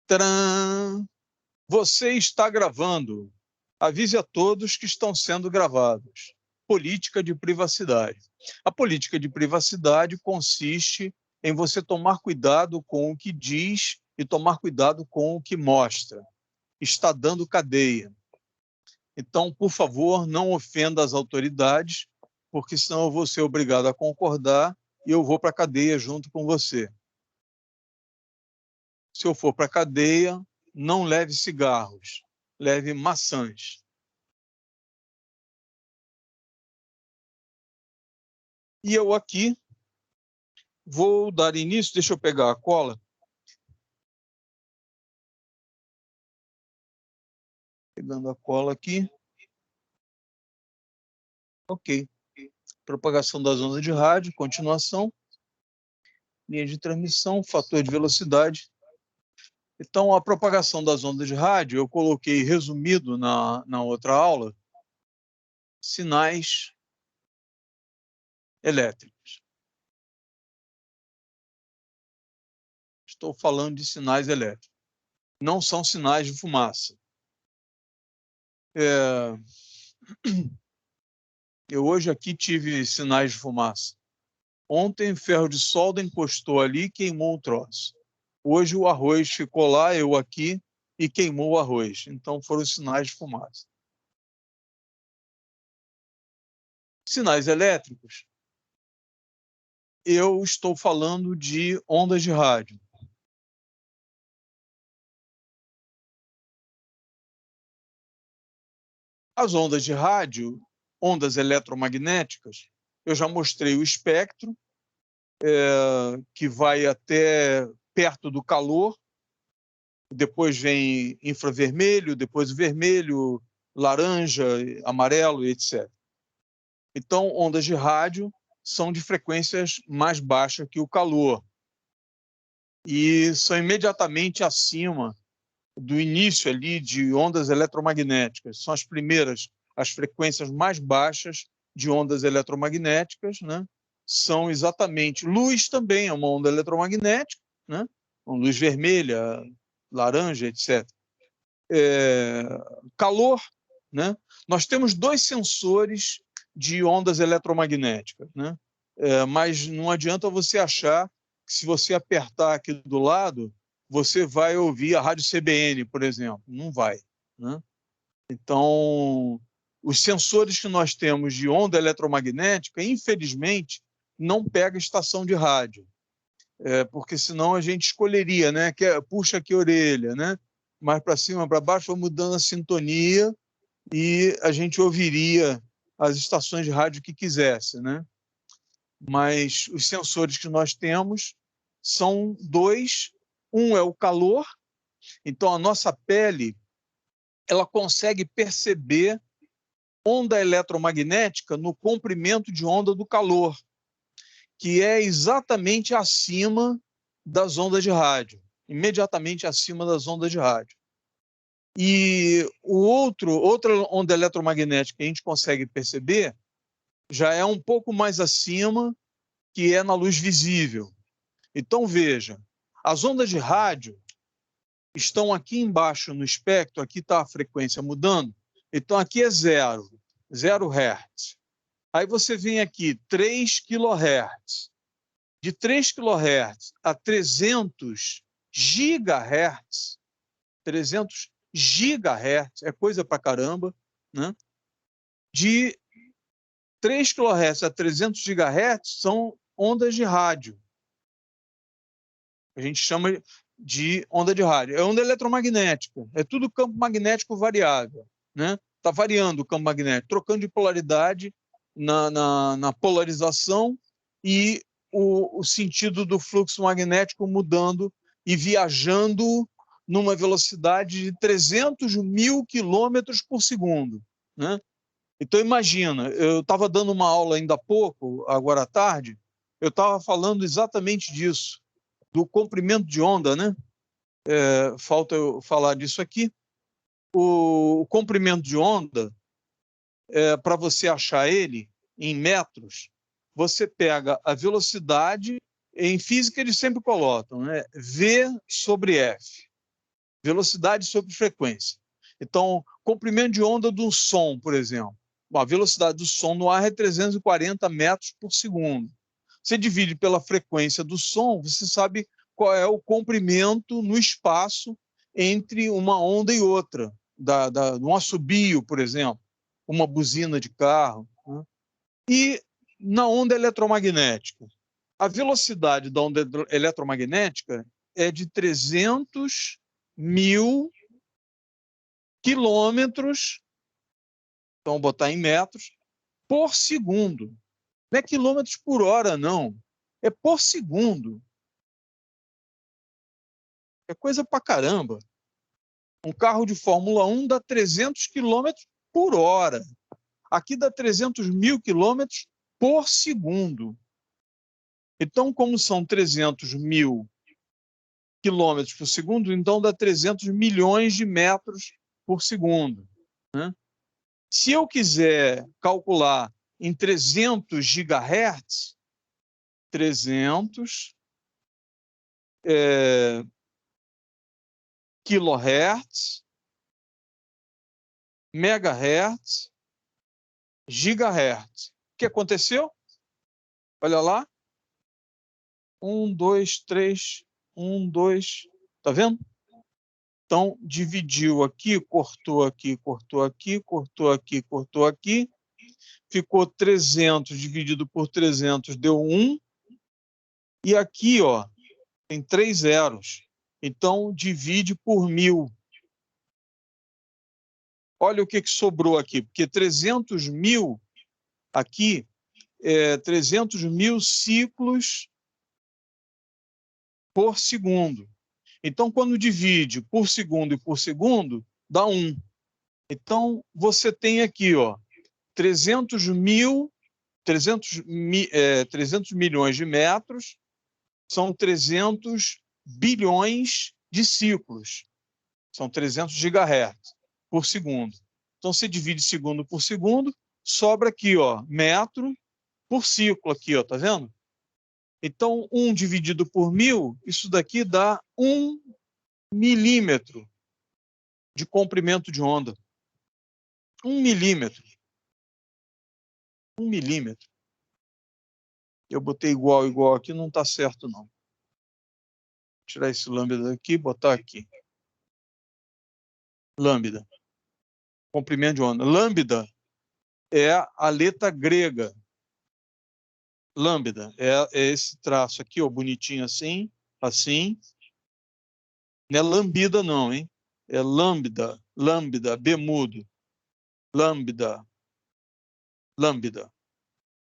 Tcharam! Você está gravando. Avise a todos que estão sendo gravados. Política de privacidade. A política de privacidade consiste em você tomar cuidado com o que diz e tomar cuidado com o que mostra. Está dando cadeia. Então, por favor, não ofenda as autoridades, porque senão eu vou ser obrigado a concordar e eu vou para a cadeia junto com você. Se eu for para a cadeia, não leve cigarros, leve maçãs. E eu aqui vou dar início, deixa eu pegar a cola. Pegando a cola aqui. Ok. Propagação das ondas de rádio, continuação. Linha de transmissão, fator de velocidade. Então, a propagação das ondas de rádio, eu coloquei resumido na outra aula, sinais elétricos. Estou falando de sinais elétricos. Não são sinais de fumaça. Eu hoje aqui tive sinais de fumaça. Ontem, ferro de solda encostou ali e queimou um troço. Hoje o arroz ficou lá, eu aqui, e queimou o arroz. Então foram sinais de fumaça. Sinais elétricos, eu estou falando de ondas de rádio. As ondas de rádio, ondas eletromagnéticas, eu já mostrei o espectro, que vai até perto do calor, depois vem infravermelho, depois vermelho, laranja, amarelo, etc. Então, ondas de rádio são de frequências mais baixas que o calor e são imediatamente acima do início ali de ondas eletromagnéticas. São as primeiras, as frequências mais baixas de ondas eletromagnéticas, né? São exatamente... Luz também é uma onda eletromagnética, né? Uma luz vermelha, laranja, etc. Calor, né? Nós temos dois sensores de ondas eletromagnéticas, né? Mas não adianta você achar que se você apertar aqui do lado, você vai ouvir a rádio CBN, por exemplo. Não vai, né? Então, os sensores que nós temos de onda eletromagnética, infelizmente, não pega estação de rádio, porque senão a gente escolheria, né? Puxa aqui a orelha, né? Mais para cima, para baixo, vamos mudando a sintonia e a gente ouviria as estações de rádio que quisesse, né? Mas os sensores que nós temos são dois. Um é o calor, então a nossa pele ela consegue perceber onda eletromagnética no comprimento de onda do calor, que é exatamente acima das ondas de rádio, imediatamente acima das ondas de rádio. E outra onda eletromagnética que a gente consegue perceber já é um pouco mais acima, que é na luz visível. Então, veja, as ondas de rádio estão aqui embaixo no espectro, aqui está a frequência mudando, então aqui é 0 Hz. Aí você vem aqui, 3 kHz. De 3 kHz a 300 GHz, 300 GHz, é coisa pra caramba, né? De 3 kHz a 300 GHz são ondas de rádio. A gente chama de onda de rádio. É onda eletromagnética, é tudo campo magnético variável, né? Está variando o campo magnético, trocando de polaridade na polarização e o sentido do fluxo magnético mudando e viajando numa velocidade de 300 mil quilômetros por segundo, né? Então, imagina, eu estava dando uma aula ainda há pouco, agora à tarde, eu estava falando exatamente disso, do comprimento de onda, né? Falta eu falar disso aqui. O comprimento de onda, para você achar ele em metros, você pega a velocidade, em física eles sempre colocam, né? V sobre F, velocidade sobre frequência. Então, comprimento de onda do som, por exemplo. A velocidade do som no ar é 340 metros por segundo. Você divide pela frequência do som, você sabe qual é o comprimento no espaço entre uma onda e outra, um assobio, por exemplo, uma buzina de carro. Né? E na onda eletromagnética, a velocidade da onda eletromagnética é de 300 mil quilômetros, então vou botar em metros, por segundo. Não é quilômetros por hora, não. É por segundo. É coisa pra caramba. Um carro de Fórmula 1 dá 300 quilômetros por hora. Aqui dá 300 mil quilômetros por segundo. Então, como são 300 mil quilômetros por segundo, então dá 300 milhões de metros por segundo. Né? Se eu quiser calcular em 300 gigahertz, 300 kilohertz, megahertz, gigahertz. O que aconteceu? Olha lá. 1, 2, 3, 1, 2. Tá vendo? Então, dividiu aqui, cortou aqui, cortou aqui, cortou aqui, cortou aqui. Ficou 300 dividido por 300, deu 1. E aqui, ó, tem 3 zeros. Então, divide por 1000. Olha o que sobrou aqui, porque 300 mil aqui é 300 mil ciclos por segundo. Então, quando divide por segundo e por segundo, dá 1. Então, você tem aqui, ó, 300 milhões de metros, são 300 bilhões de ciclos. São 300 gigahertz por segundo. Então, você divide segundo por segundo, sobra aqui, ó, metro por ciclo aqui, ó, tá vendo? Então, 1 dividido por 1000, isso daqui dá 1 milímetro de comprimento de onda. 1 milímetro. 1 milímetro. Eu botei igual aqui, não está certo, não. Vou tirar esse lambda daqui e botar aqui. Lambda. Comprimento de onda. Lambda é a letra grega. Lambda é esse traço aqui, ó, bonitinho assim, assim. Não é lambida, não, hein? É lambda, lambda, B mudo. Lambda, lambda.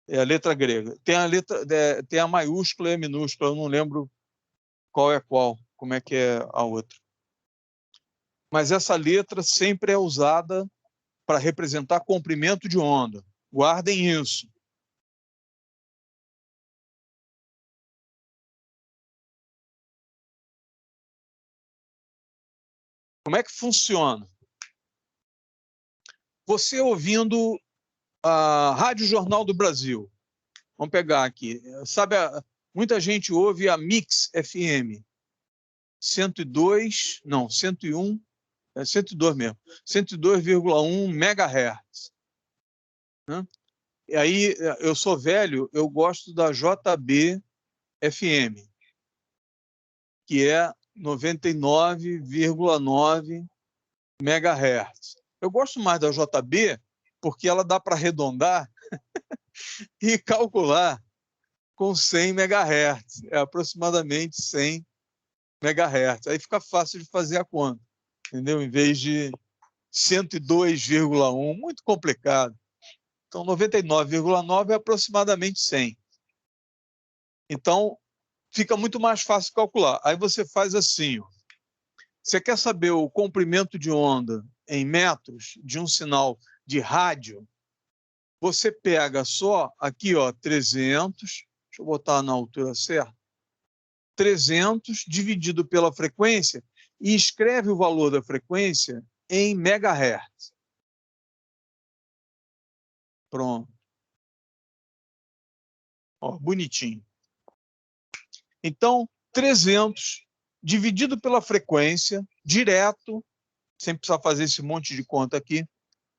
É a letra grega. Tem a letra, tem a maiúscula e a minúscula, eu não lembro qual é qual, como é que é a outra. Mas essa letra sempre é usada para representar comprimento de onda. Guardem isso. Como é que funciona? Você ouvindo a Rádio Jornal do Brasil. Vamos pegar aqui. Sabe, muita gente ouve a Mix FM. 102, não, 101, 102 mesmo. 102,1 megahertz. Né? E aí, eu sou velho, eu gosto da JB FM, que é 99,9 megahertz. Eu gosto mais da JB porque ela dá para arredondar e calcular com 100 megahertz, é aproximadamente 100 megahertz. Aí fica fácil de fazer a conta, entendeu? Em vez de 102,1, muito complicado. Então, 99,9 é aproximadamente 100. Então, fica muito mais fácil calcular. Aí você faz assim, ó. Você quer saber o comprimento de onda em metros de um sinal de rádio? Você pega só aqui, ó, 300, deixa eu botar na altura certa, 300 dividido pela frequência e escreve o valor da frequência em megahertz. Pronto. Ó, bonitinho. Então, 300 dividido pela frequência, direto, sem precisar fazer esse monte de conta aqui,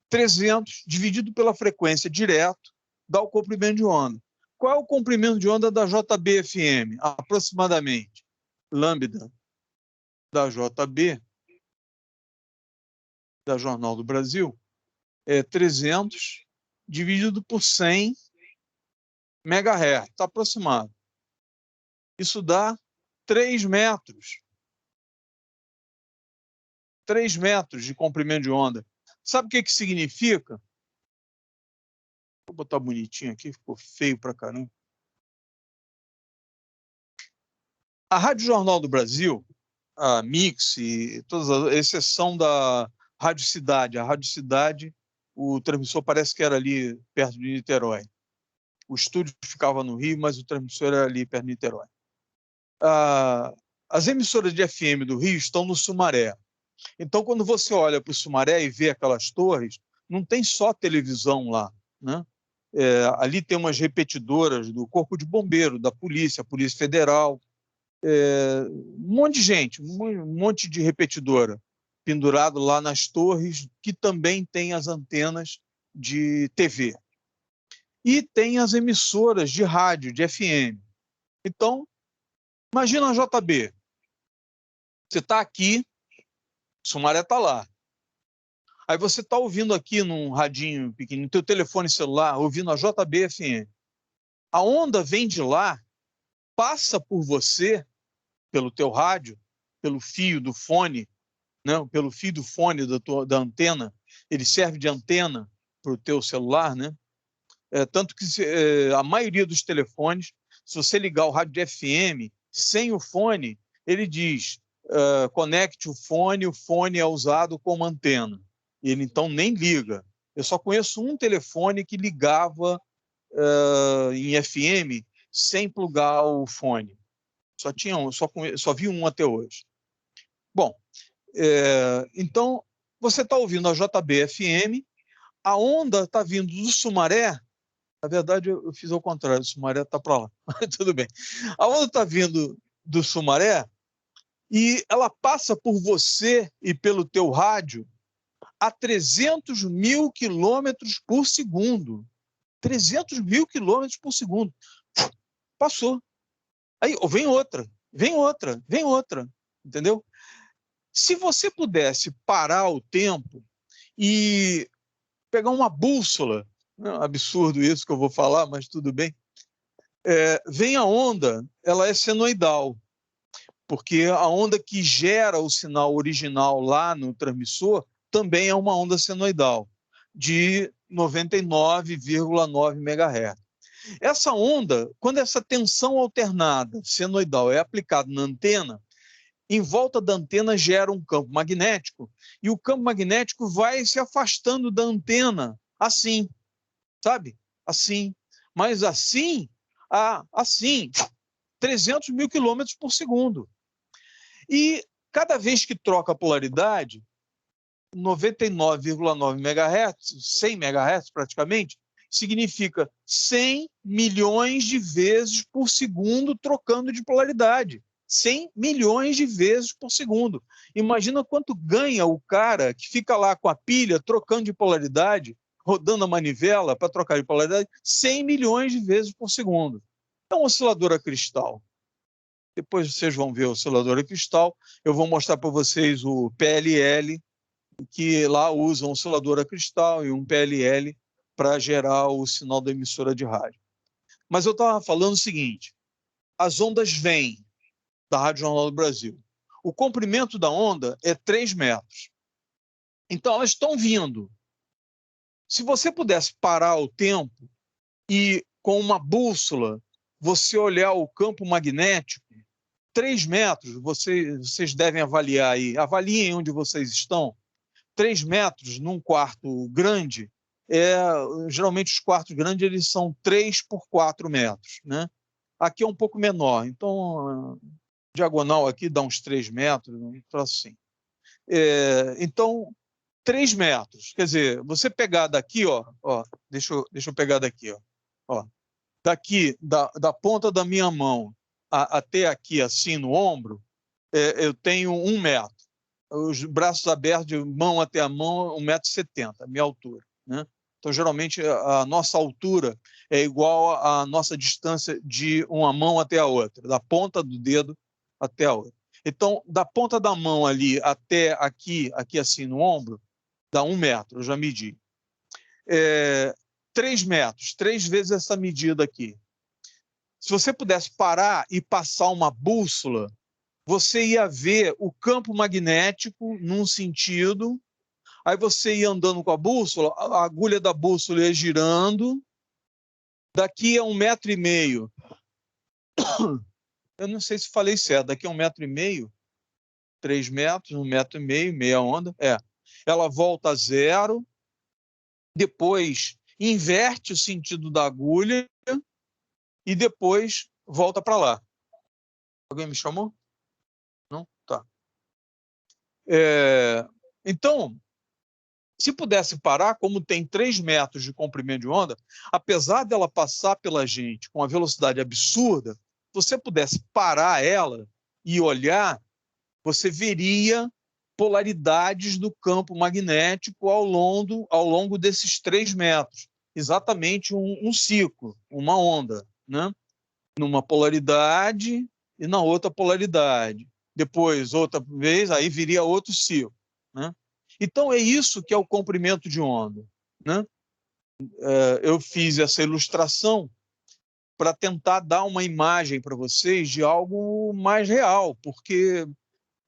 300 dividido pela frequência direto, dá o comprimento de onda. Qual é o comprimento de onda da JB-FM? Aproximadamente. Lambda da JB, da Jornal do Brasil, é 300 dividido por 100 MHz, está aproximado. Isso dá 3 metros. 3 metros de comprimento de onda. Sabe o que significa? Vou botar bonitinho aqui, ficou feio pra caramba. A Rádio Jornal do Brasil, a Mix, e todas as exceção da Rádio Cidade. A Rádio Cidade, o transmissor parece que era ali perto de Niterói. O estúdio ficava no Rio, mas o transmissor era ali perto de Niterói. As emissoras de FM do Rio estão no Sumaré. Então, quando você olha para o Sumaré e vê aquelas torres, não tem só televisão lá, né? Ali tem umas repetidoras do Corpo de Bombeiro, da Polícia, a Polícia Federal, um monte de gente, um monte de repetidora pendurado lá nas torres, que também tem as antenas de TV. E tem as emissoras de rádio, de FM. Então, imagina a JB. Você está aqui, Sumaré está lá. Aí você está ouvindo aqui num radinho pequeno, no teu telefone celular, ouvindo a JB-FM. A onda vem de lá, passa por você, pelo teu rádio, pelo fio do fone, né? Pelo fio do fone da antena. Ele serve de antena para o teu celular, né? Tanto que a maioria dos telefones, se você ligar o rádio de FM sem o fone, ele diz, conecte o fone é usado como antena. E ele então nem liga. Eu só conheço um telefone que ligava em FM sem plugar o fone. Só vi um até hoje. Bom, então você está ouvindo a JB-FM, a onda está vindo do Sumaré. Na verdade, eu fiz ao contrário, o Sumaré está para lá. Tudo bem. A onda está vindo do Sumaré e ela passa por você e pelo teu rádio a 300 mil quilômetros por segundo. 300 mil quilômetros por segundo. Passou. Aí vem outra, vem outra, vem outra. Entendeu? Se você pudesse parar o tempo e pegar uma bússola, é um absurdo isso que eu vou falar, mas tudo bem, vem a onda, ela é senoidal, porque a onda que gera o sinal original lá no transmissor também é uma onda senoidal, de 99,9 MHz. Essa onda, quando essa tensão alternada senoidal é aplicada na antena, em volta da antena gera um campo magnético, e o campo magnético vai se afastando da antena, assim, sabe? Assim. Mas assim, assim, 300 mil quilômetros por segundo. E cada vez que troca a polaridade, 99,9 MHz, 100 MHz praticamente, significa 100 milhões de vezes por segundo trocando de polaridade. 100 milhões de vezes por segundo. Imagina quanto ganha o cara que fica lá com a pilha trocando de polaridade, rodando a manivela para trocar de polaridade, 100 milhões de vezes por segundo. É um oscilador a cristal. Depois vocês vão ver o oscilador a cristal. Eu vou mostrar para vocês o PLL, que lá usa um oscilador a cristal e um PLL para gerar o sinal da emissora de rádio. Mas eu estava falando o seguinte, as ondas vêm da Rádio Jornal do Brasil. O comprimento da onda é 3 metros. Então, elas estão vindo. Se você pudesse parar o tempo e, com uma bússola, você olhar o campo magnético, 3 metros, vocês devem avaliar aí, avaliem onde vocês estão, 3 metros num quarto grande, geralmente os quartos grandes eles são 3 por 4 metros, né? Aqui é um pouco menor, então diagonal aqui dá uns 3 metros, um troço assim. Então, 3 metros, quer dizer, você pegar daqui, ó, deixa eu pegar daqui, ó, daqui, da ponta da minha mão até aqui, assim, no ombro, eu tenho 1 metro. Os braços abertos, de mão até a mão, 1,70 m, a minha altura, né? Então, geralmente, a nossa altura é igual à nossa distância de uma mão até a outra, da ponta do dedo até a outra. Então, da ponta da mão ali até aqui assim, no ombro, dá 1 metro, eu já medi. 3 metros, 3 vezes essa medida aqui. Se você pudesse parar e passar uma bússola, você ia ver o campo magnético num sentido, aí você ia andando com a bússola, a agulha da bússola ia girando, daqui a 1,5 m, eu não sei se falei certo, daqui a 1,5 m, 3 metros, 1,5 m, meia onda, ela volta a zero, depois inverte o sentido da agulha e depois volta para lá. Alguém me chamou? Não? Tá. Então, se pudesse parar, como tem 3 metros de comprimento de onda, apesar dela passar pela gente com uma velocidade absurda, se você pudesse parar ela e olhar, você veria polaridades do campo magnético ao longo desses 3 metros. Exatamente um ciclo, uma onda, né? Numa polaridade e na outra polaridade. Depois, outra vez, aí viria outro ciclo, né? Então, é isso que é o comprimento de onda, né? Eu fiz essa ilustração para tentar dar uma imagem para vocês de algo mais real, porque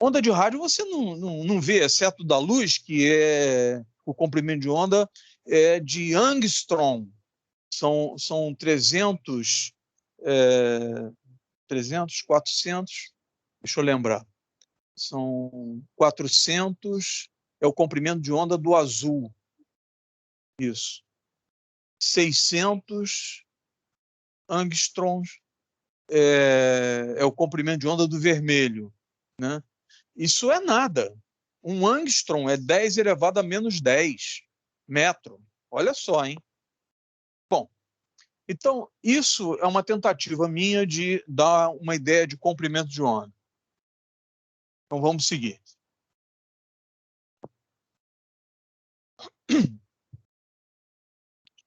onda de rádio você não vê, exceto da luz, que é o comprimento de onda de angstrom. São 300, 400, deixa eu lembrar, são 400, é o comprimento de onda do azul, isso. 600 angstroms é o comprimento de onda do vermelho, né? Isso é nada. Um angstrom é 10 elevado a menos 10 metro. Olha só, hein? Bom, então, isso é uma tentativa minha de dar uma ideia de comprimento de onda. Então, vamos seguir.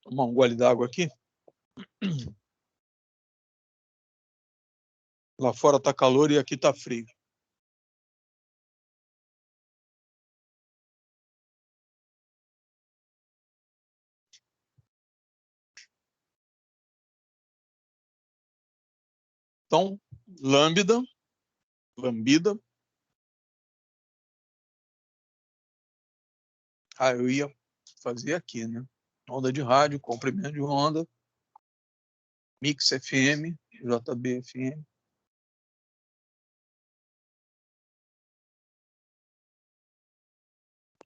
Tomar um gole d'água aqui. Lá fora está calor e aqui está frio. Então, lambda. Eu ia fazer aqui, né? Onda de rádio, comprimento de onda, Mix FM, JB FM.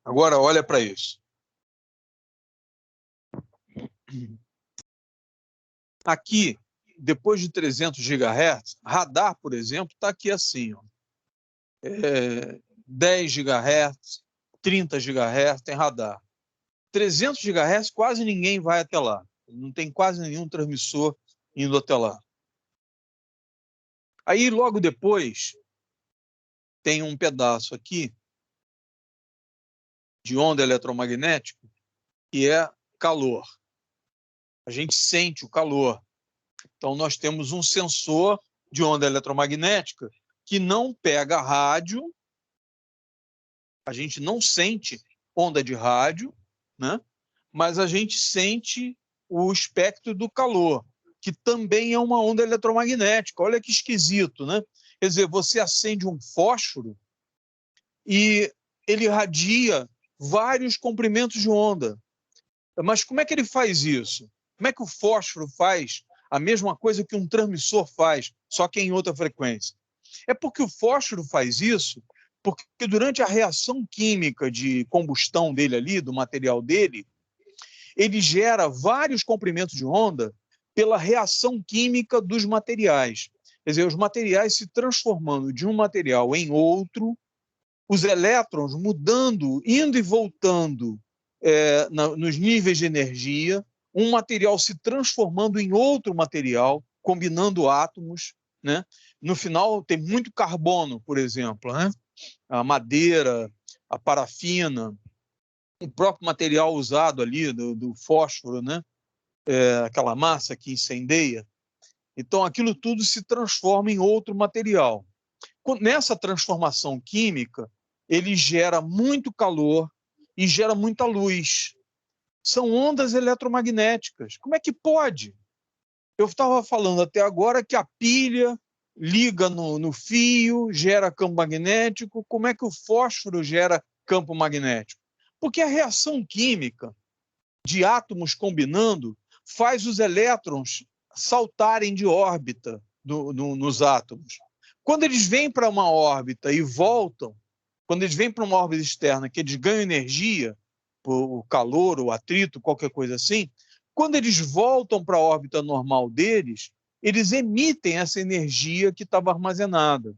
Agora, olha para isso. Aqui, depois de 300 GHz, radar, por exemplo, está aqui assim, ó. 10 GHz, 30 GHz tem radar. 300 GHz, quase ninguém vai até lá. Não tem quase nenhum transmissor indo até lá. Aí, logo depois, tem um pedaço aqui de onda eletromagnética, que é calor. A gente sente o calor. Então, nós temos um sensor de onda eletromagnética que não pega rádio, a gente não sente onda de rádio, né? Mas a gente sente o espectro do calor, que também é uma onda eletromagnética. Olha que esquisito, né? Quer dizer, você acende um fósforo e ele irradia vários comprimentos de onda. Mas como é que ele faz isso? Como é que o fósforo faz a mesma coisa que um transmissor faz, só que em outra frequência? É porque o fósforo faz isso porque durante a reação química de combustão dele ali, do material dele, ele gera vários comprimentos de onda pela reação química dos materiais. Quer dizer, os materiais se transformando de um material em outro, os elétrons mudando, indo e voltando nos níveis de energia, um material se transformando em outro material, combinando átomos, né? No final, tem muito carbono, por exemplo, né? A madeira, a parafina, o próprio material usado ali do fósforo, né? Aquela massa que incendeia. Então, aquilo tudo se transforma em outro material. Nessa transformação química, ele gera muito calor e gera muita luz. São ondas eletromagnéticas. Como é que pode? Eu estava falando até agora que a pilha liga no fio, gera campo magnético. Como é que o fósforo gera campo magnético? Porque a reação química de átomos combinando faz os elétrons saltarem de órbita nos átomos. Quando eles vêm para uma órbita e voltam, quando eles vêm para uma órbita externa, que eles ganham energia, o calor, o atrito, qualquer coisa assim, quando eles voltam para a órbita normal deles, eles emitem essa energia que estava armazenada.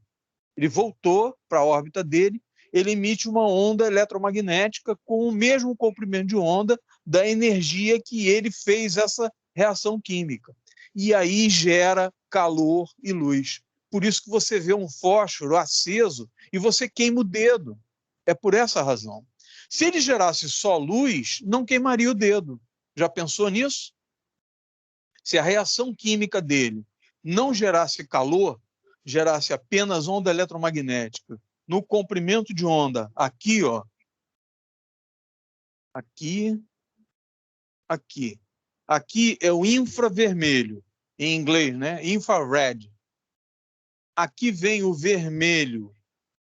Ele voltou para a órbita dele, ele emite uma onda eletromagnética com o mesmo comprimento de onda da energia que ele fez essa reação química. E aí gera calor e luz. Por isso que você vê um fósforo aceso e você queima o dedo. É por essa razão. Se ele gerasse só luz, não queimaria o dedo. Já pensou nisso? Se a reação química dele não gerasse calor, gerasse apenas onda eletromagnética, no comprimento de onda, aqui, ó, aqui, aqui. Aqui é o infravermelho, em inglês, né? Infrared. Aqui vem o vermelho.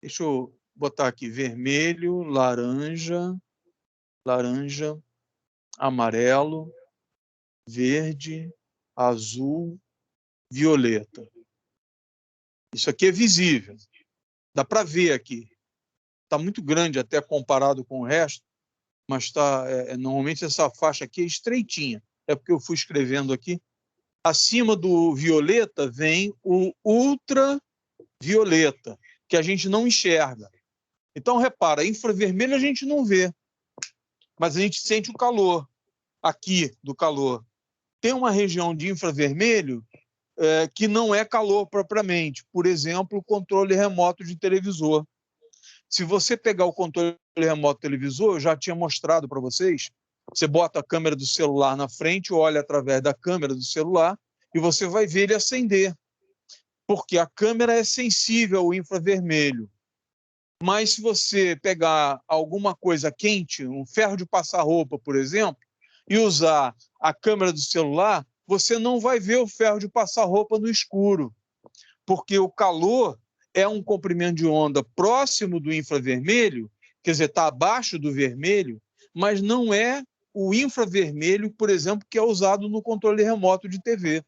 Deixa eu botar aqui vermelho, laranja, amarelo, verde, azul, violeta. Isso aqui é visível. Dá para ver aqui. Está muito grande até comparado com o resto, mas normalmente essa faixa aqui é estreitinha. É porque eu fui escrevendo aqui. Acima do violeta vem o ultravioleta, que a gente não enxerga. Então, repara, infravermelho a gente não vê, mas a gente sente o calor aqui do calor. Tem uma região de infravermelho que não é calor propriamente. Por exemplo, o controle remoto de televisor. Se você pegar o controle remoto televisor, eu já tinha mostrado para vocês, você bota a câmera do celular na frente, olha através da câmera do celular e você vai ver ele acender, porque a câmera é sensível ao infravermelho. Mas se você pegar alguma coisa quente, um ferro de passar roupa, por exemplo, e usar a câmera do celular, você não vai ver o ferro de passar roupa no escuro, porque o calor é um comprimento de onda próximo do infravermelho, quer dizer, está abaixo do vermelho, mas não é o infravermelho, por exemplo, que é usado no controle remoto de TV.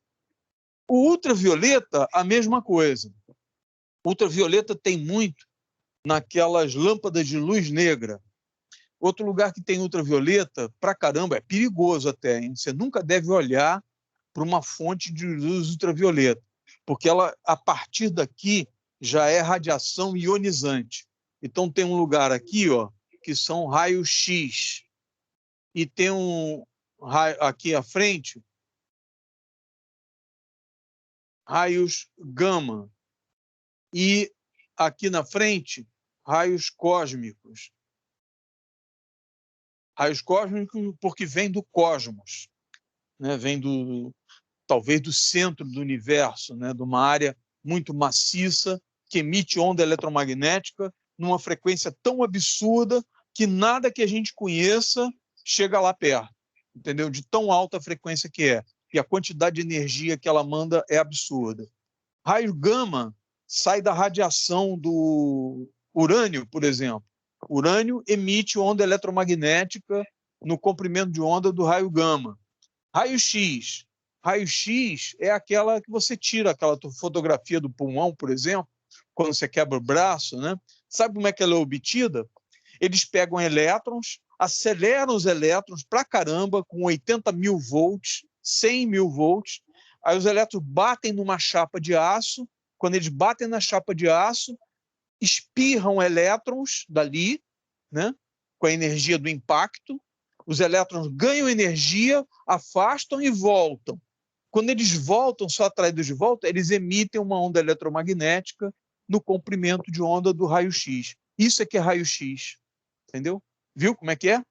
O ultravioleta, a mesma coisa. O ultravioleta tem muito naquelas lâmpadas de luz negra. Outro lugar que tem ultravioleta, pra caramba, é perigoso até, hein? Você nunca deve olhar para uma fonte de luz ultravioleta, porque ela, a partir daqui, já é radiação ionizante. Então, tem um lugar aqui, ó, que são raios X, e tem um raio aqui à frente, raios gama, e aqui na frente, raios cósmicos. Raios cósmicos porque vem do cosmos, né? Vem talvez do centro do universo, né? De uma área muito maciça que emite onda eletromagnética numa frequência tão absurda que nada que a gente conheça chega lá perto, entendeu? De tão alta frequência que é. E a quantidade de energia que ela manda é absurda. Raio gama sai da radiação do urânio, por exemplo. O urânio emite onda eletromagnética no comprimento de onda do raio gama. Raio-X. Raio-X é aquela que você tira aquela fotografia do pulmão, por exemplo, quando você quebra o braço, né? Sabe como é que ela é obtida? Eles pegam elétrons, aceleram os elétrons pra caramba com 80 mil volts, 100 mil volts. Aí os elétrons batem numa chapa de aço. Quando eles batem na chapa de aço, espirram elétrons dali, né? Com a energia do impacto. Os elétrons ganham energia, afastam e voltam. Quando eles voltam, são atraídos de volta, eles emitem uma onda eletromagnética no comprimento de onda do raio-x. Isso é que é raio-x, entendeu? Viu como é que é?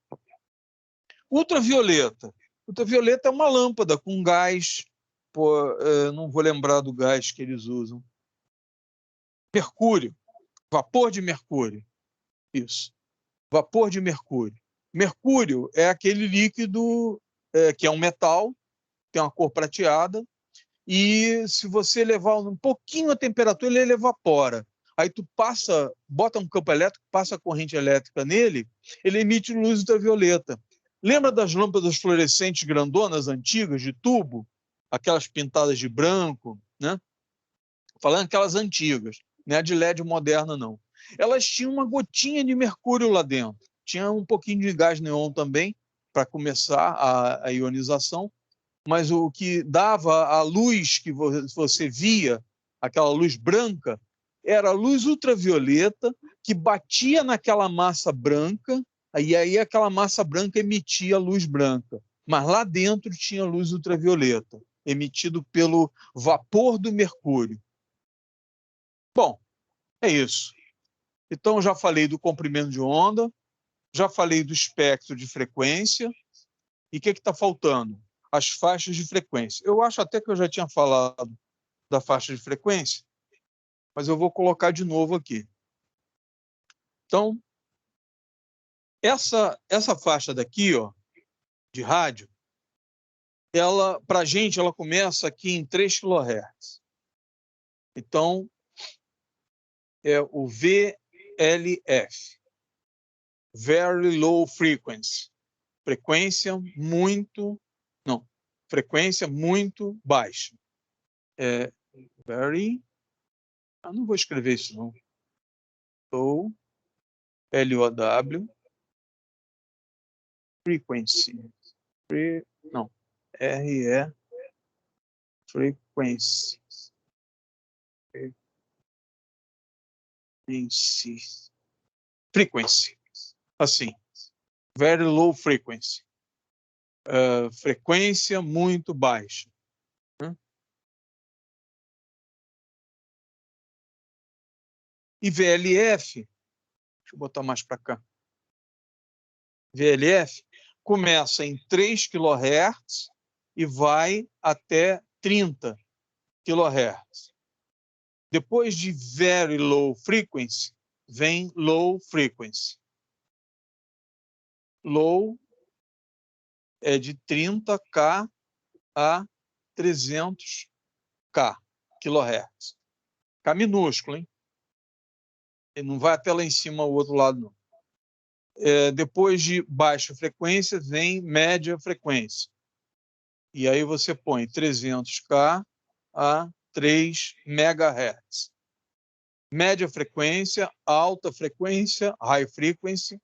Ultravioleta. Ultravioleta é uma lâmpada com gás, não vou lembrar do gás que eles usam. Mercúrio, vapor de mercúrio. Isso, vapor de mercúrio. Mercúrio é aquele líquido que é um metal, tem uma cor prateada, e se você levar um pouquinho a temperatura, ele evapora. Aí tu bota um campo elétrico, passa a corrente elétrica nele, ele emite luz ultravioleta. Lembra das lâmpadas fluorescentes grandonas, antigas, de tubo? Aquelas pintadas de branco, né? Falando aquelas antigas, não é de LED moderna, não. Elas tinham uma gotinha de mercúrio lá dentro. Tinha um pouquinho de gás neon também, para começar a ionização, mas o que dava a luz que você via, aquela luz branca, era a luz ultravioleta que batia naquela massa branca, e aí aquela massa branca emitia luz branca. Mas lá dentro tinha luz ultravioleta, emitido pelo vapor do mercúrio. Bom, é isso. Então, já falei do comprimento de onda, já falei do espectro de frequência, e o que está faltando? As faixas de frequência. Eu acho até que eu já tinha falado da faixa de frequência, mas eu vou colocar de novo aqui. Então, essa faixa daqui, ó, de rádio, para a gente, ela começa aqui em 3 kHz. Então, é o VLF, Very Low Frequency, frequência muito baixa. Não vou escrever isso não. Low, LOW, frequency, RE, frequency, assim, very low frequency, frequência muito baixa. E VLF, deixa eu botar mais para cá, VLF começa em 3 kHz e vai até 30 kHz. Depois de very low frequency, vem low frequency. Low é de 30K a 300K, kHz. K minúsculo, hein? Ele não vai até lá em cima, o outro lado, não. Depois de baixa frequência, vem média frequência. E aí você põe 300K a 3 MHz. Média frequência, alta frequência, high frequency.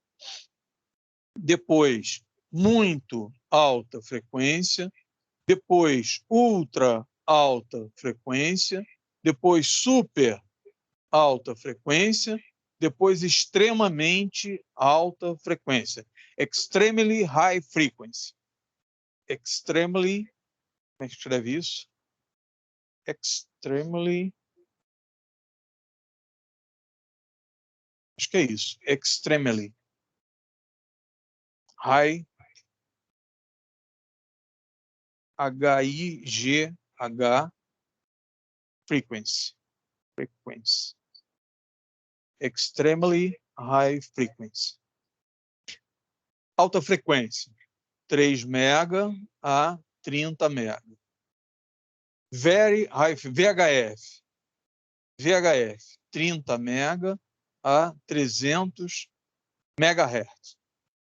Depois, muito alta frequência. Depois, ultra alta frequência. Depois, super alta frequência. Depois, extremamente alta frequência. Extremely high frequency. Extremely, como é que escreve isso? Extremely, acho que é isso. Extremely high, H-I-G-H, frequency. Extremely high frequency. Alta frequência, 3 mega a 30 mega. Very high, VHF, 30 mega a 300 megahertz.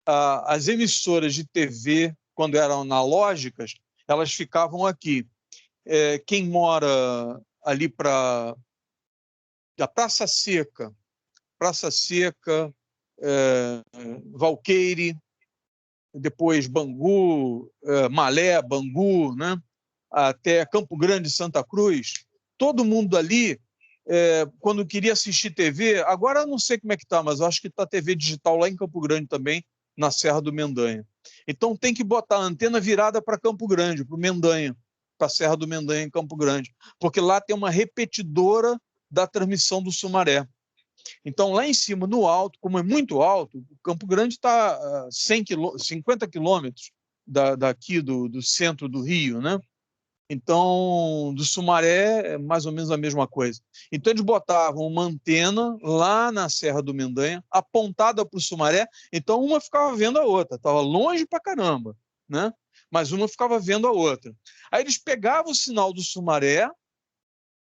As emissoras de TV, quando eram analógicas, elas ficavam aqui. Quem mora ali da Praça Seca, Valqueire, depois Bangu, Malé, Bangu, né? Até Campo Grande, Santa Cruz, todo mundo ali, quando queria assistir TV, agora eu não sei como é que está, mas eu acho que está TV digital lá em Campo Grande também, na Serra do Mendanha. Então tem que botar a antena virada para Campo Grande, para o Mendanha, para a Serra do Mendanha em Campo Grande, porque lá tem uma repetidora da transmissão do Sumaré. Então, lá em cima, no alto, como é muito alto, o Campo Grande está a 50 quilômetros daqui do centro do Rio, né? Então, do Sumaré é mais ou menos a mesma coisa. Então, eles botavam uma antena lá na Serra do Mendanha, apontada para o Sumaré, então uma ficava vendo a outra, estava longe para caramba, né? Mas uma ficava vendo a outra. Aí eles pegavam o sinal do Sumaré,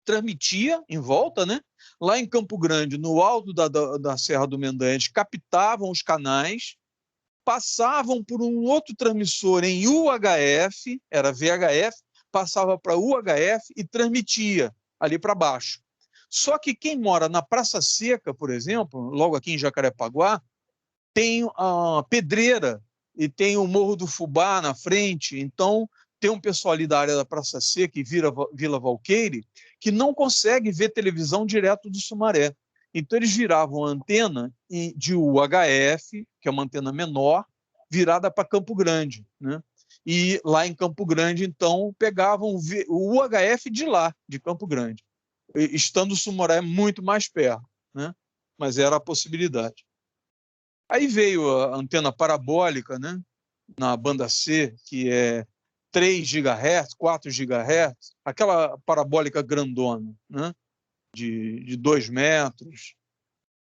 transmitia em volta, né? Lá em Campo Grande, no alto da Serra do Mendanha, eles captavam os canais, passavam por um outro transmissor em UHF, era VHF, passava para UHF e transmitia ali para baixo. Só que quem mora na Praça Seca, por exemplo, logo aqui em Jacarepaguá, tem a Pedreira e tem o Morro do Fubá na frente, então tem um pessoal ali da área da Praça Seca e Vila Valqueire que não consegue ver televisão direto do Sumaré. Então eles viravam a antena de UHF, que é uma antena menor, virada para Campo Grande, né? E lá em Campo Grande, então, pegavam o UHF de lá, de Campo Grande, estando o Sumaré muito mais perto, né? Mas era a possibilidade. Aí veio a antena parabólica, né? Na banda C, que é 3 GHz, 4 GHz, aquela parabólica grandona, né? De 2 metros,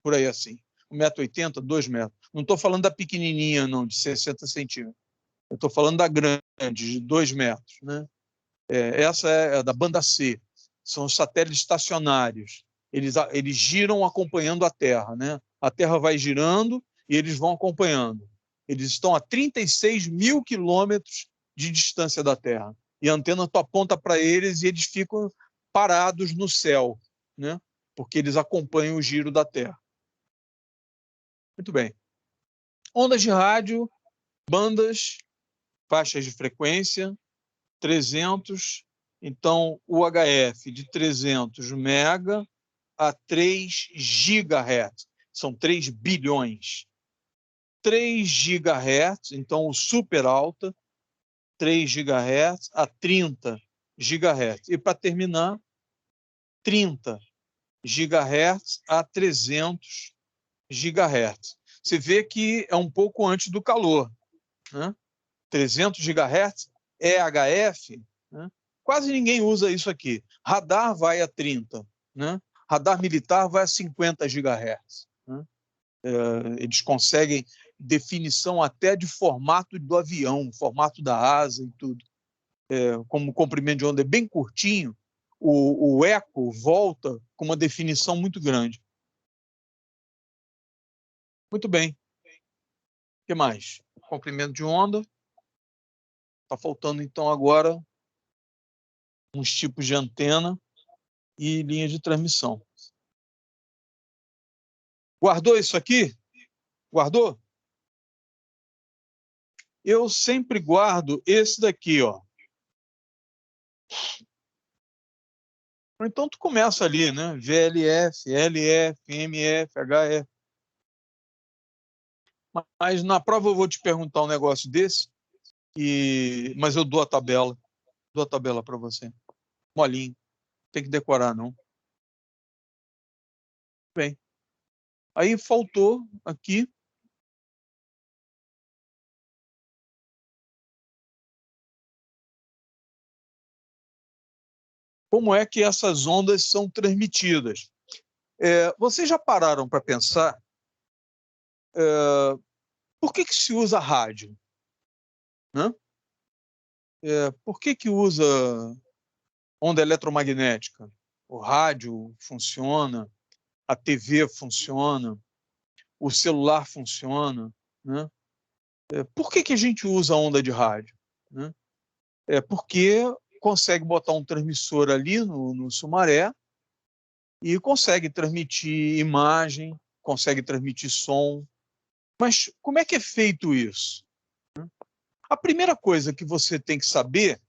por aí assim. 1,80 m, 2 metros. Não estou falando da pequenininha, não, de 60 centímetros. Eu estou falando da grande, de 2 metros. Né? Essa é a da banda C. São os satélites estacionários. Eles giram acompanhando a Terra. Né? A Terra vai girando e eles vão acompanhando. Eles estão a 36 mil quilômetros de distância da Terra. E a antena aponta para eles e eles ficam parados no céu, né? Porque eles acompanham o giro da Terra. Muito bem. Ondas de rádio, bandas, faixas de frequência, 300, então UHF de 300 mega a 3 gigahertz, são 3 bilhões. 3 gigahertz, então o super alta, 3 gigahertz a 30 gigahertz. E para terminar, 30 gigahertz a 300 gigahertz. Você vê que é um pouco antes do calor, né? 300 gigahertz, EHF, né? Quase ninguém usa isso aqui. Radar vai a 30, né? Radar militar vai a 50 gigahertz. Né? Eles conseguem definição até de formato do avião, formato da asa e tudo. Como o comprimento de onda é bem curtinho, o eco volta com uma definição muito grande. Muito bem. O que mais? Comprimento de onda. Está faltando, então, agora uns tipos de antena e linha de transmissão. Guardou isso aqui? Guardou? Eu sempre guardo esse daqui, ó. Então, tu começa ali, né? VLF, LF, MF, HF. Mas na prova eu vou te perguntar um negócio desse, mas eu dou a tabela. Dou a tabela para você. Molinho. Tem que decorar, não. Bem. Aí faltou aqui como é que essas ondas são transmitidas. Vocês já pararam para pensar por que se usa rádio? Né? Por que usa onda eletromagnética? O rádio funciona, a TV funciona, o celular funciona. Né? Por que a gente usa onda de rádio? Né? Porque consegue botar um transmissor ali no Sumaré e consegue transmitir imagem, consegue transmitir som. Mas como é que é feito isso? A primeira coisa que você tem que saber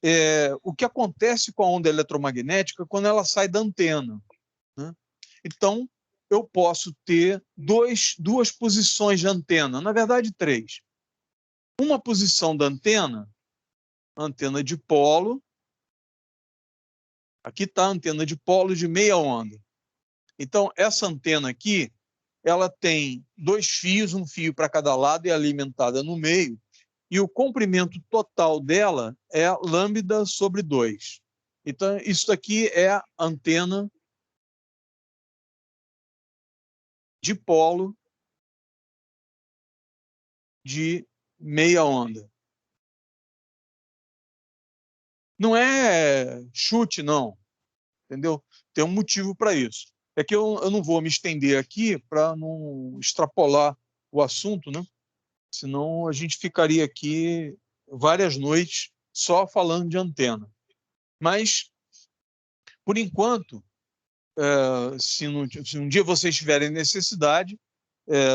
é o que acontece com a onda eletromagnética quando ela sai da antena. Né? Então, eu posso ter duas posições de antena, na verdade, três. Uma posição da antena de polo. Aqui está a antena de polo de meia onda. Então, essa antena aqui, ela tem dois fios, um fio para cada lado e alimentada no meio, e o comprimento total dela é lambda sobre 2. Então, isso aqui é a antena de polo de meia onda. Não é chute, não, entendeu? Tem um motivo para isso. É que eu não vou me estender aqui para não extrapolar o assunto, né? Senão a gente ficaria aqui várias noites só falando de antena. Mas, por enquanto, se um dia vocês tiverem necessidade,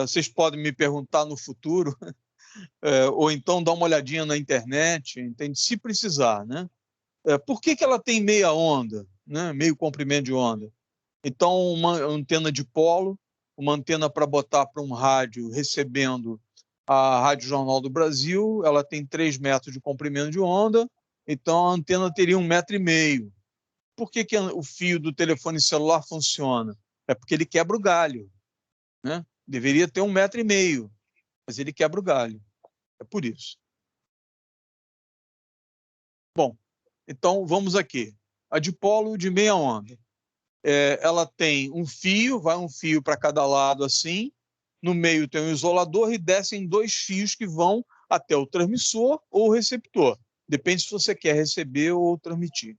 vocês podem me perguntar no futuro, ou então dar uma olhadinha na internet, entende? Se precisar, né? Por que ela tem meia onda, né? Meio comprimento de onda? Então, uma antena de polo, uma antena para botar para um rádio recebendo a Rádio Jornal do Brasil, ela tem 3 metros de comprimento de onda, então a antena teria 1,5 metros. Por que o fio do telefone celular funciona? É porque ele quebra o galho, né? Deveria ter 1,5 metros, mas ele quebra o galho. É por isso. Bom, então vamos aqui. A dipolo de meia onda. Ela tem um fio, vai um fio para cada lado assim, no meio tem um isolador e descem 2 fios que vão até o transmissor ou o receptor. Depende se você quer receber ou transmitir.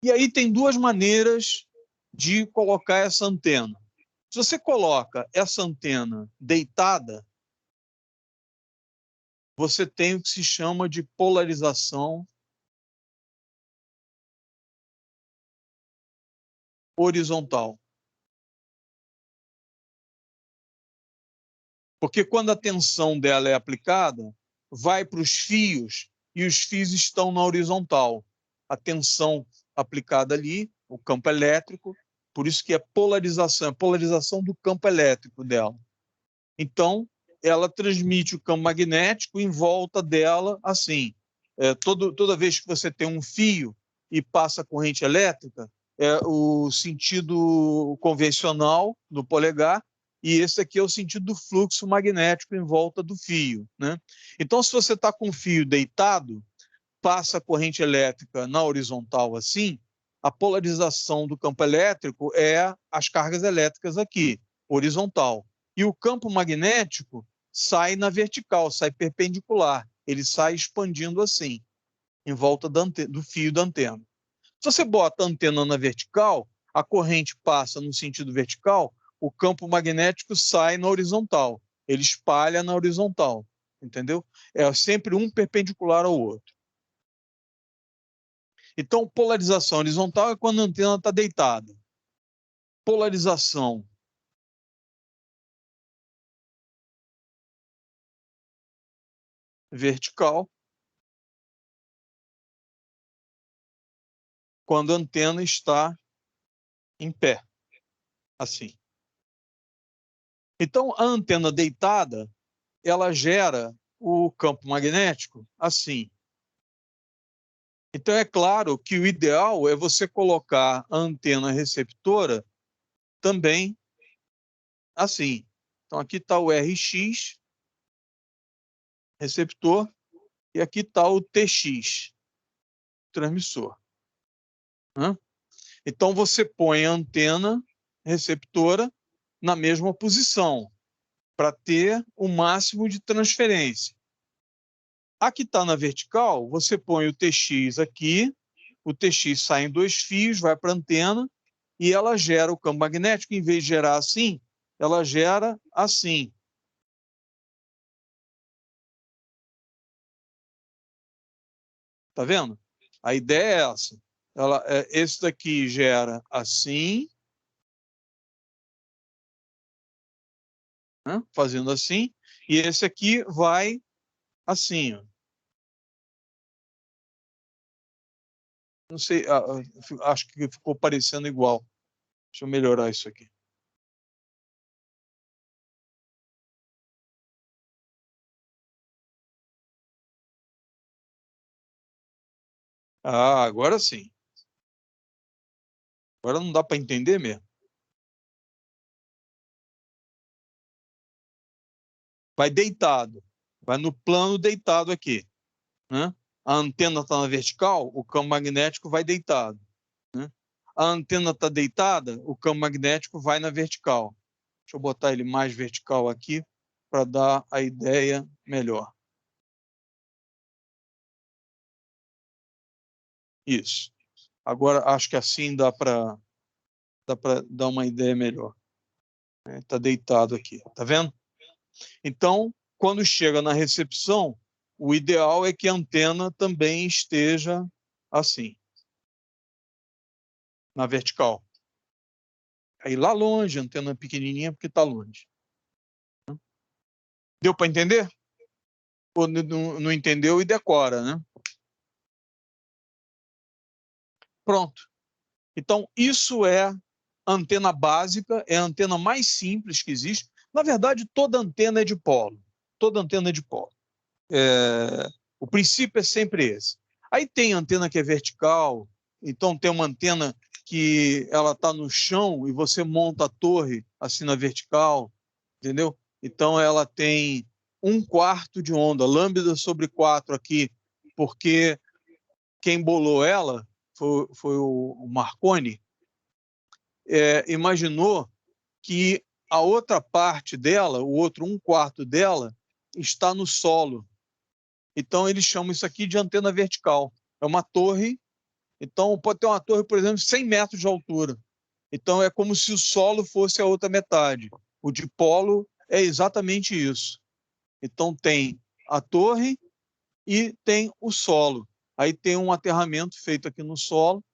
E aí tem duas maneiras de colocar essa antena. Se você coloca essa antena deitada, você tem o que se chama de polarização horizontal. Porque quando a tensão dela é aplicada, vai para os fios e os fios estão na horizontal. A tensão aplicada ali, o campo elétrico, por isso que é polarização do campo elétrico dela. Então, ela transmite o campo magnético em volta dela assim. Toda vez que você tem um fio e passa corrente elétrica, o sentido convencional do polegar, e esse aqui é o sentido do fluxo magnético em volta do fio, né? Então, se você está com o fio deitado, passa a corrente elétrica na horizontal assim, a polarização do campo elétrico é as cargas elétricas aqui, horizontal. E o campo magnético sai na vertical, sai perpendicular. Ele sai expandindo assim, em volta do fio da antena. Se você bota a antena na vertical, a corrente passa no sentido vertical, o campo magnético sai na horizontal. Ele espalha na horizontal, entendeu? É sempre um perpendicular ao outro. Então, polarização horizontal é quando a antena está deitada. Polarização vertical, quando a antena está em pé, assim. Então, a antena deitada, ela gera o campo magnético assim. Então, é claro que o ideal é você colocar a antena receptora também assim. Então, aqui está o RX, receptor, e aqui está o TX, transmissor. Então, você põe a antena receptora na mesma posição, para ter o máximo de transferência. A que está na vertical, você põe o TX aqui, o TX sai em 2 fios, vai para a antena, e ela gera o campo magnético, em vez de gerar assim, ela gera assim. Tá vendo? A ideia é essa. Esse daqui gera assim, né? Fazendo assim, e esse aqui vai assim. Ó. Não sei, acho que ficou parecendo igual. Deixa eu melhorar isso aqui. Ah, agora sim. Agora não dá para entender mesmo. Vai deitado. Vai no plano deitado aqui, né? A antena está na vertical, o campo magnético vai deitado, né? A antena está deitada, o campo magnético vai na vertical. Deixa eu botar ele mais vertical aqui para dar a ideia melhor. Isso. Agora acho que assim dá para dar uma ideia melhor. Está deitado aqui, tá vendo? Então, quando chega na recepção, o ideal é que a antena também esteja assim, na vertical. Aí lá longe, a antena pequenininha porque está longe. Deu para entender? Ou não entendeu e decora, né? Pronto. Então, isso é antena básica, é a antena mais simples que existe. Na verdade, toda antena é de polo. Toda antena é de polo. O princípio é sempre esse. Aí tem antena que é vertical, então tem uma antena que ela está no chão e você monta a torre assim na vertical, entendeu? Então ela tem 1/4 de onda, lambda sobre 4 aqui, porque quem bolou ela foi o Marconi, imaginou que a outra parte dela, o outro 1/4 dela, está no solo. Então, eles chamam isso aqui de antena vertical. É uma torre, então pode ter uma torre, por exemplo, 100 metros de altura. Então, é como se o solo fosse a outra metade. O dipolo é exatamente isso. Então, tem a torre e tem o solo. Aí tem um aterramento feito aqui no solo,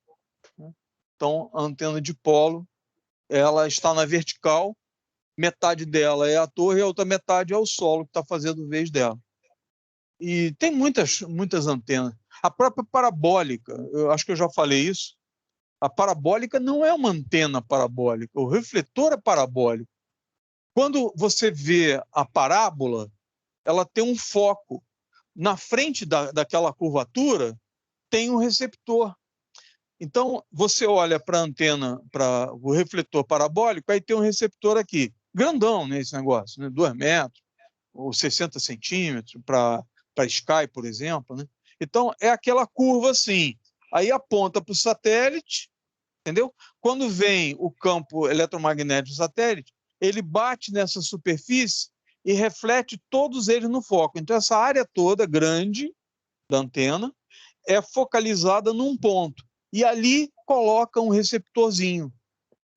né? Então, a antena dipolo, ela está na vertical, metade dela é a torre e a outra metade é o solo que está fazendo vez dela. E tem muitas antenas. A própria parabólica, eu acho que eu já falei isso, a parabólica não é uma antena parabólica, o refletor é parabólico. Quando você vê a parábola, ela tem um foco. Na frente daquela curvatura, tem um receptor. Então, você olha para a antena, para o refletor parabólico, aí tem um receptor aqui, grandão nesse negócio, né? 2 metros, ou 60 centímetros, para Sky, por exemplo, né? Então, é aquela curva assim. Aí aponta para o satélite, entendeu? Quando vem o campo eletromagnético do satélite, ele bate nessa superfície e reflete todos eles no foco. Então, essa área toda grande da antena é focalizada num ponto. E ali coloca um receptorzinho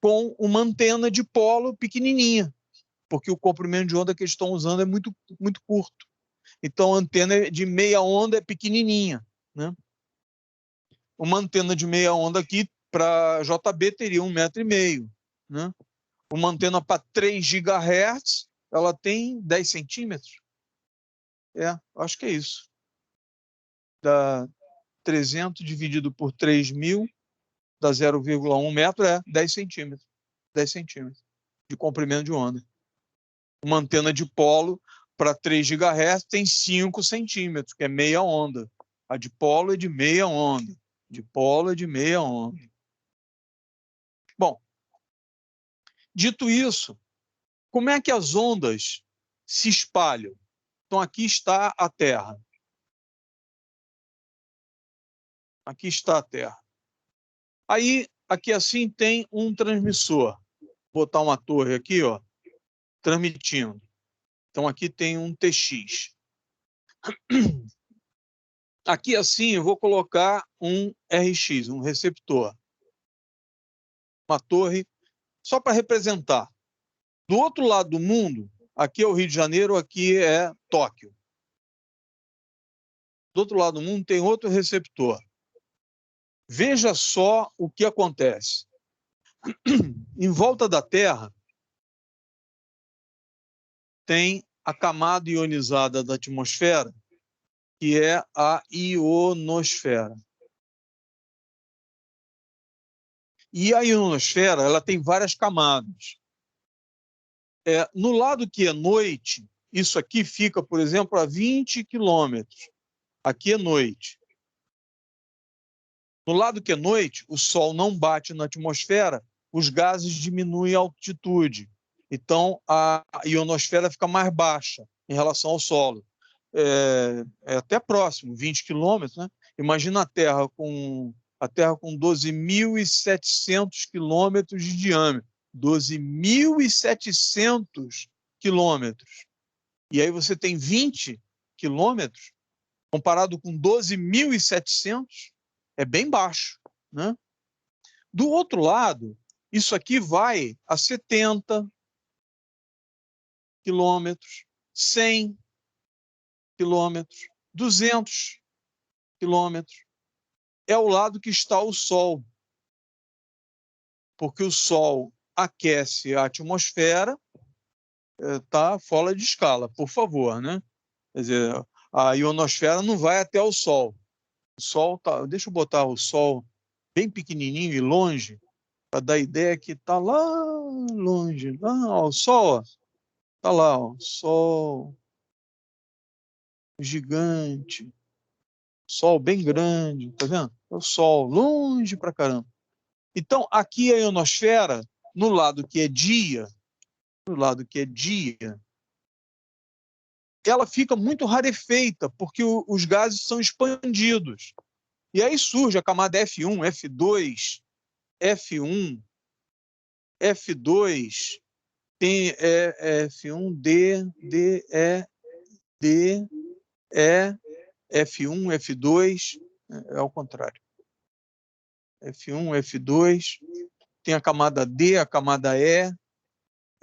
com uma antena de polo pequenininha, porque o comprimento de onda que eles estão usando é muito, muito curto. Então, a antena de meia onda é pequenininha, né? Uma antena de meia onda aqui para JB teria 1,5 m, né? Uma antena para 3 GHz, ela tem 10 centímetros. Acho que é isso. Dá 300 dividido por 3.000, dá 0,1 metro, 10 centímetros. 10 centímetros de comprimento de onda. Uma antena de polo para 3 GHz tem 5 centímetros, que é meia onda. A de polo é de meia onda. De polo é de meia onda. Bom, dito isso, como é que as ondas se espalham? Então, aqui está a Terra. Aqui está a Terra. Aí, aqui assim, tem um transmissor. Vou botar uma torre aqui, ó, transmitindo. Então, aqui tem um TX. Aqui assim, eu vou colocar um RX, um receptor. Uma torre, só para representar. Do outro lado do mundo, aqui é o Rio de Janeiro, aqui é Tóquio. Do outro lado do mundo tem outro receptor. Veja só o que acontece. Em volta da Terra, tem a camada ionizada da atmosfera, que é a ionosfera. E a ionosfera, ela tem várias camadas. No lado que é noite, isso aqui fica, por exemplo, a 20 quilômetros. Aqui é noite. No lado que é noite, o Sol não bate na atmosfera, os gases diminuem a altitude. Então, a ionosfera fica mais baixa em relação ao solo. É até próximo, 20 quilômetros, né? Imagina a Terra com 12.700 quilômetros de diâmetro. 12.700 quilômetros. E aí você tem 20 quilômetros, comparado com 12.700, é bem baixo, né? Do outro lado, isso aqui vai a 70 quilômetros, 100 quilômetros, 200 quilômetros. É o lado que está o Sol, porque o Sol aquece a atmosfera, tá fora de escala, por favor, né? Quer dizer, a ionosfera não vai até o Sol. O Sol tá, deixa eu botar o Sol bem pequenininho e longe, para dar a ideia que está lá longe. Lá, ó, o Sol, está lá, ó, Sol gigante, Sol bem grande, tá vendo? É o Sol longe pra caramba. Então, aqui a ionosfera, no lado que é dia, ela fica muito rarefeita, porque os gases são expandidos. E aí surge a camada F1, F2, F1, F2, tem F1, D, E, F1, F2, é ao contrário. F1, F2, tem a camada D, a camada E,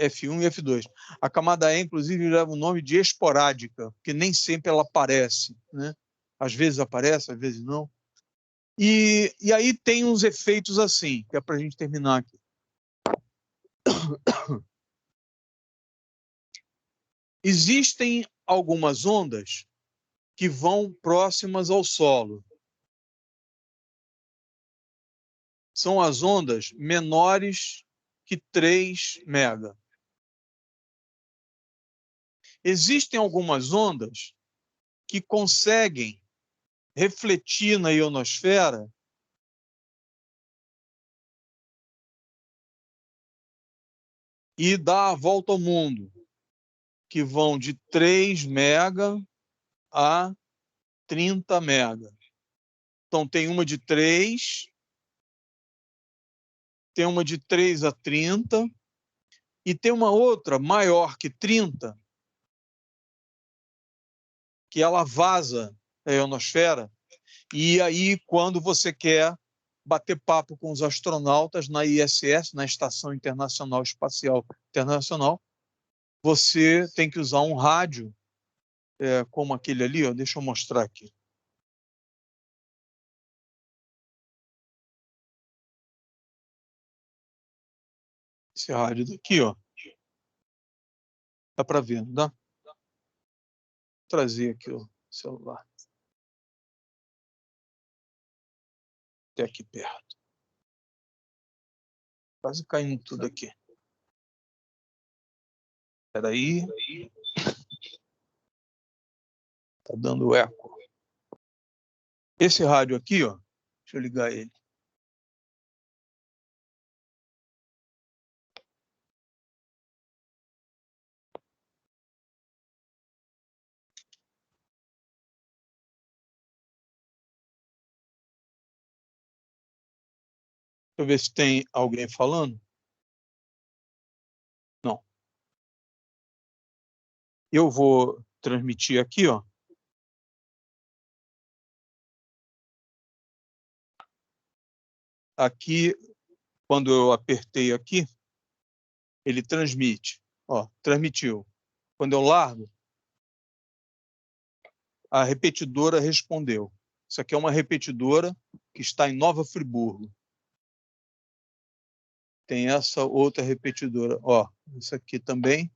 F1 e F2. A camada E, inclusive, leva o nome de esporádica, porque nem sempre ela aparece, né? Às vezes aparece, às vezes não. E aí tem uns efeitos assim, que é para a gente terminar aqui. Existem algumas ondas que vão próximas ao solo. São as ondas menores que 3 mega. Existem algumas ondas que conseguem refletir na ionosfera e dar a volta ao mundo, que vão de 3 mega a 30 mega. Então, tem uma de 3, tem uma de 3 a 30, e tem uma outra maior que 30, que ela vaza a ionosfera, e aí, quando você quer bater papo com os astronautas na ISS, na Estação Internacional Espacial Internacional, você tem que usar um rádio, como aquele ali, ó, deixa eu mostrar aqui. Esse rádio daqui, ó. Dá para ver, não dá? Vou trazer aqui o celular. Até aqui perto. Quase caindo tudo aqui. Espera aí. Tá dando eco. Esse rádio aqui, ó. Deixa eu ligar ele. Deixa eu ver se tem alguém falando. Não. Eu vou transmitir aqui, ó. Aqui, quando eu apertei aqui, ele transmite. Ó, transmitiu. Quando eu largo, a repetidora respondeu. Isso aqui é uma repetidora que está em Nova Friburgo. Tem essa outra repetidora. Ó, isso aqui também.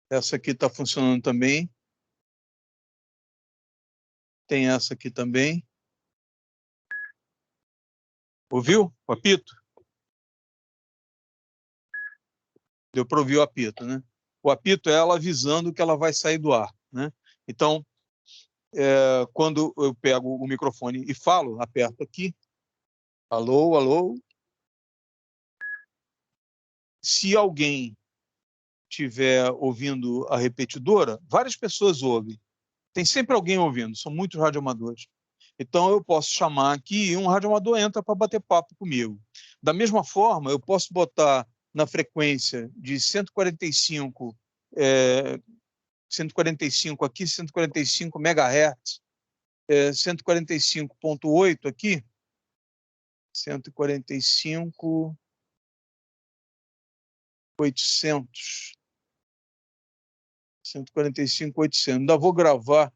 Essa aqui está funcionando também. Tem essa aqui também. Ouviu o apito? Deu para ouvir o apito, né? O apito é ela avisando que ela vai sair do ar, né? Então, quando eu pego o microfone e falo, aperto aqui, alô, alô. Se alguém estiver ouvindo a repetidora, várias pessoas ouvem. Tem sempre alguém ouvindo, são muitos radioamadores. Então, eu posso chamar aqui e um radioamador entra para bater papo comigo. Da mesma forma, eu posso botar na frequência de 145, 145 aqui, 145 MHz, 145.8 aqui, 145, 800. 145, 800. Ainda vou gravar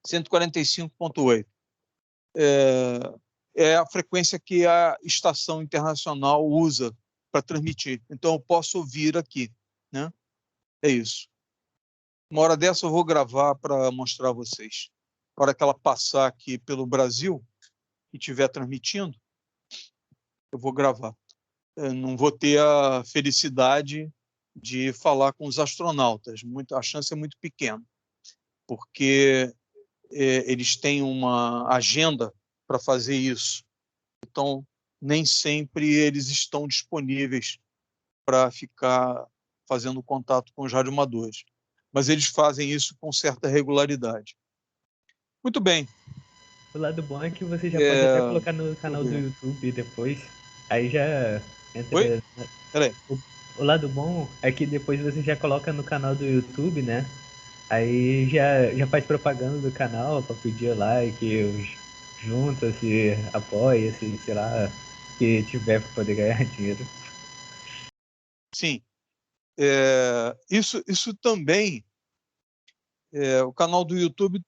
145.8. É a frequência que a estação internacional usa para transmitir. Então, eu posso ouvir aqui, né? É isso. Uma hora dessa eu vou gravar para mostrar a vocês. Na hora que ela passar aqui pelo Brasil e estiver transmitindo, eu vou gravar. Eu não vou ter a felicidade de falar com os astronautas. A chance é muito pequena, porque eles têm uma agenda para fazer isso. Então, nem sempre eles estão disponíveis para ficar fazendo contato com os radioamadores. Mas eles fazem isso com certa regularidade. Muito bem. O lado bom é que você já pode até colocar no canal do YouTube depois. Aí já entra... Oi? Peraí. O lado bom é que depois você já coloca no canal do YouTube, né? Aí já faz propaganda do canal para pedir like, junta-se, apoia-se, sei lá, que tiver para poder ganhar dinheiro. Sim. Isso também, o canal do YouTube,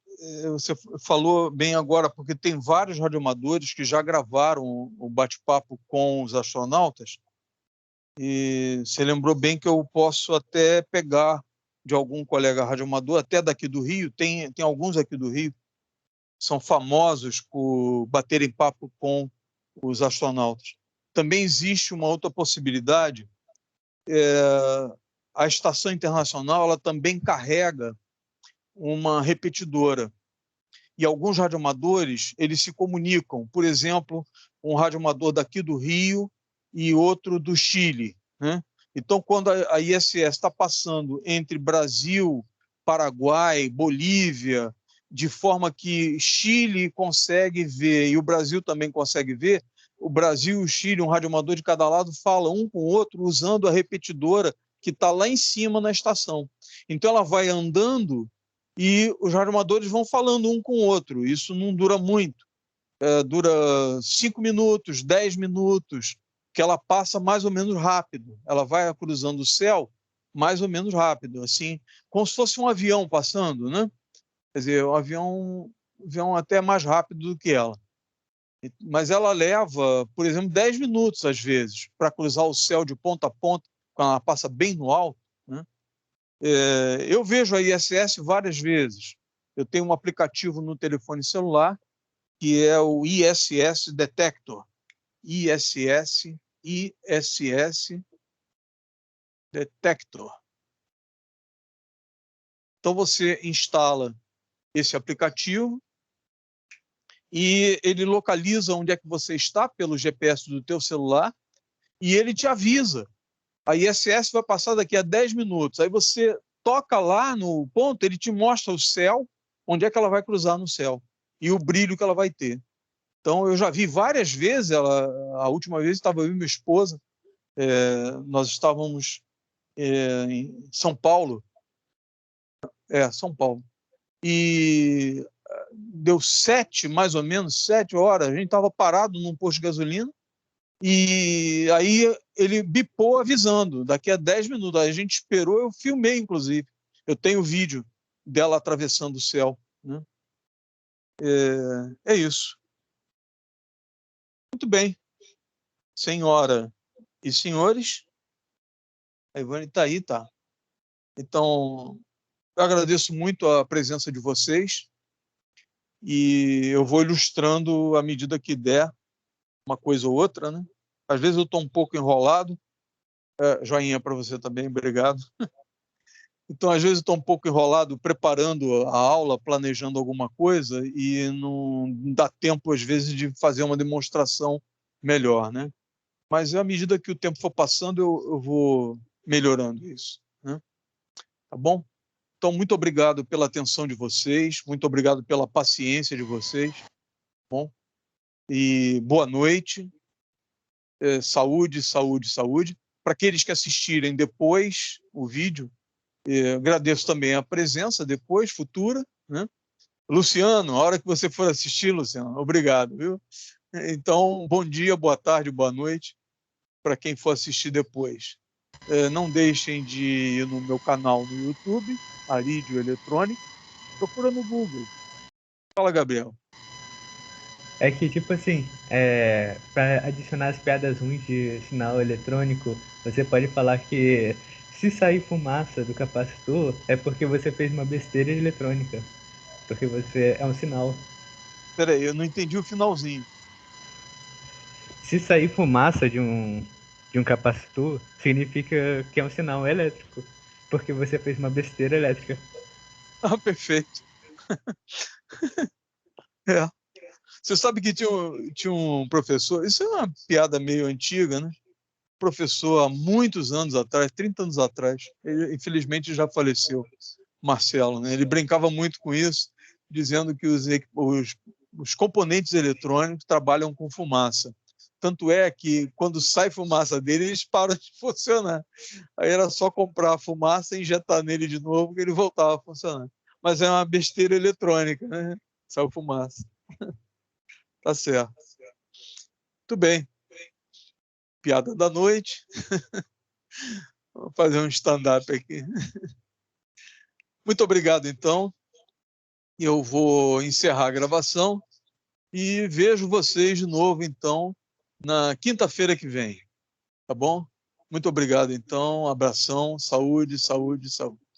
você falou bem agora, porque tem vários radioamadores que já gravaram o bate-papo com os astronautas, e você lembrou bem que eu posso até pegar de algum colega radioamador, até daqui do Rio, tem alguns aqui do Rio, são famosos por baterem papo com os astronautas. Também existe uma outra possibilidade, a Estação Internacional ela também carrega uma repetidora, e alguns radioamadores eles se comunicam, por exemplo, um radioamador daqui do Rio e outro do Chile, né? Então, quando a ISS está passando entre Brasil, Paraguai, Bolívia, de forma que Chile consegue ver e o Brasil também consegue ver, o Brasil e o Chile, um radioamador de cada lado, fala um com o outro usando a repetidora que está lá em cima na estação. Então, ela vai andando e os radioamadores vão falando um com o outro. Isso não dura muito. Dura 5 minutos, 10 minutos, que ela passa mais ou menos rápido. Ela vai cruzando o céu mais ou menos rápido, assim, como se fosse um avião passando, né? Quer dizer, um avião até mais rápido do que ela. Mas ela leva, por exemplo, 10 minutos, às vezes, para cruzar o céu de ponta a ponta, quando ela passa bem no alto, né? Eu vejo a ISS várias vezes. Eu tenho um aplicativo no telefone celular que é o ISS Detector. ISS Detector. Então você instala esse aplicativo e ele localiza onde é que você está pelo GPS do teu celular e ele te avisa. A ISS vai passar daqui a 10 minutos. Aí você toca lá no ponto, ele te mostra o céu, onde é que ela vai cruzar no céu e o brilho que ela vai ter. Então, eu já vi várias vezes, a última vez estava eu e minha esposa, nós estávamos em São Paulo, São Paulo, e deu mais ou menos 7 horas, a gente estava parado num posto de gasolina, e aí ele bipou avisando, daqui a 10 minutos. Aí a gente esperou, eu filmei, inclusive. Eu tenho vídeo dela atravessando o céu, né? É isso. Muito bem. Senhora e senhores, a Ivane está aí, tá? Então, eu agradeço muito a presença de vocês e eu vou ilustrando à medida que der uma coisa ou outra, né? Às vezes eu estou um pouco enrolado, Joinha para você também, obrigado. Então, às vezes, estou um pouco enrolado preparando a aula, planejando alguma coisa, e não dá tempo, às vezes, de fazer uma demonstração melhor, né? Mas, à medida que o tempo for passando, eu vou melhorando isso, né? Tá bom? Então, muito obrigado pela atenção de vocês, muito obrigado pela paciência de vocês, tá bom? E boa noite, saúde, saúde, saúde. Para aqueles que assistirem depois o vídeo, agradeço também a presença depois, futura, né? Luciano, a hora que você for assistir, Luciano, obrigado, viu? Então, bom dia, boa tarde, boa noite para quem for assistir depois. Não deixem de ir no meu canal no YouTube, Arídio Eletrônica, procura no Google. Fala, Gabriel. É que, tipo assim, para adicionar as piadas ruins de sinal eletrônico, você pode falar que se sair fumaça do capacitor, é porque você fez uma besteira eletrônica. Porque você é um sinal. Peraí, eu não entendi o finalzinho. Se sair fumaça de um capacitor, significa que é um sinal elétrico. Porque você fez uma besteira elétrica. Ah, perfeito. É. Você sabe que tinha um professor, isso é uma piada meio antiga, né? Professor há muitos anos atrás, 30 anos atrás, ele infelizmente já faleceu, Marcelo, né? Ele brincava muito com isso, dizendo que os componentes eletrônicos trabalham com fumaça. Tanto é que, quando sai fumaça dele, eles param de funcionar. Aí era só comprar a fumaça e injetar nele de novo, que ele voltava a funcionar. Mas é uma besteira eletrônica, né? Saiu fumaça. Tá certo. Muito bem. Piada da noite. Vamos fazer um stand-up aqui. Muito obrigado, então. Eu vou encerrar a gravação e vejo vocês de novo, então, na quinta-feira que vem. Tá bom? Muito obrigado, então. Abração. Saúde, saúde, saúde.